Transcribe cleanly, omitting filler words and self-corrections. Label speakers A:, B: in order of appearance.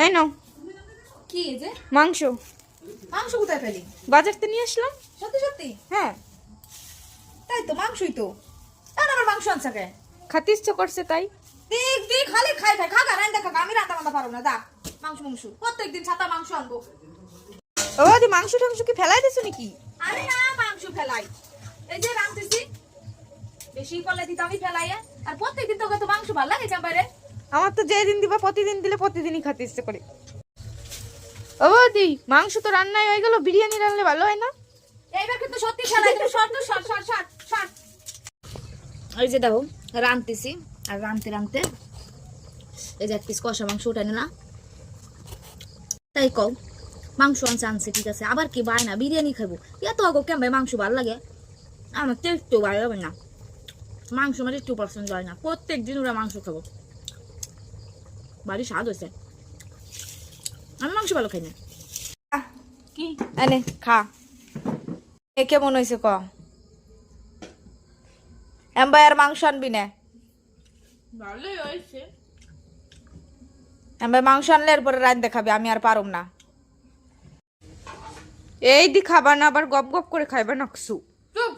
A: এই নাও
B: কি যে
A: মাংস।
B: মাংস কোথায় পেলি?
A: বাজার থেকে নিয়ে আসলাম।
B: সত্যি সত্যি?
A: হ্যাঁ,
B: তাই তো, মাংসই তো। কেন আবার মাংস আনছে কে?
A: খাতে ইচ্ছে করছে তাই।
B: দেখ দেখ, খালি খাই খাই, খাগা রান্দা খাগা, আমি রান্না বান্না পারবো না। দা মাংস মাংস প্রত্যেকদিন ছাতা মাংস আনবো।
A: ও দি মাংস টাংস কি ফেলাই দিছো নাকি?
B: আরে না, মাংস ফেলাই, এই যে রাঁধতেছি, বেশি করলে দিতে আমি ফেলাই। আর প্রত্যেকদিন তোকে তো মাংস ভালো লাগে চাম্পারে।
A: আমার তো যেদিন দিবা প্রতিদিন দিলে প্রতিদিনই খেতে ইচ্ছে করে। ও দি মাংস তো রান্নাই হয়ে গেল, বিরিয়ানি রান্নলে ভালো হয় না?
B: এইবার কিন্তু সত্যি ফেলাই, তুমি short short short short short. এই যে দেখো রাঁধতেছি, আর রাঁধতে রাঁধতে এই যে এক পিস কষা মাংস উঠানে না, তাই কও মাংস আনছে আনছে ঠিক আছে, আবার কি বায় না বিরিয়ানি খাবো, এত আগো কেন ভাই মাংস ভালো লাগে? আমার তো একটু ভালো লাগে না মাংস, আমার একটু পছন্দ হয় না। প্রত্যেক দিন ওরা মাংস খাবো, বাড়ি স্বাদ হয়েছে। আমি মাংস ভালো খাই না।
A: কি এনে খা, এ কেমন হয়েছে ক? এমবাই আর মাংস আনবি না?
B: ভালোই হয়েছে।
A: এমবাই মাংস আনলে এরপরে রাত দেখাবে, আমি আর পারুম না। এই দি খাবার না আবার গপ গপ করে খাইবা নাকসু।
B: চুপ,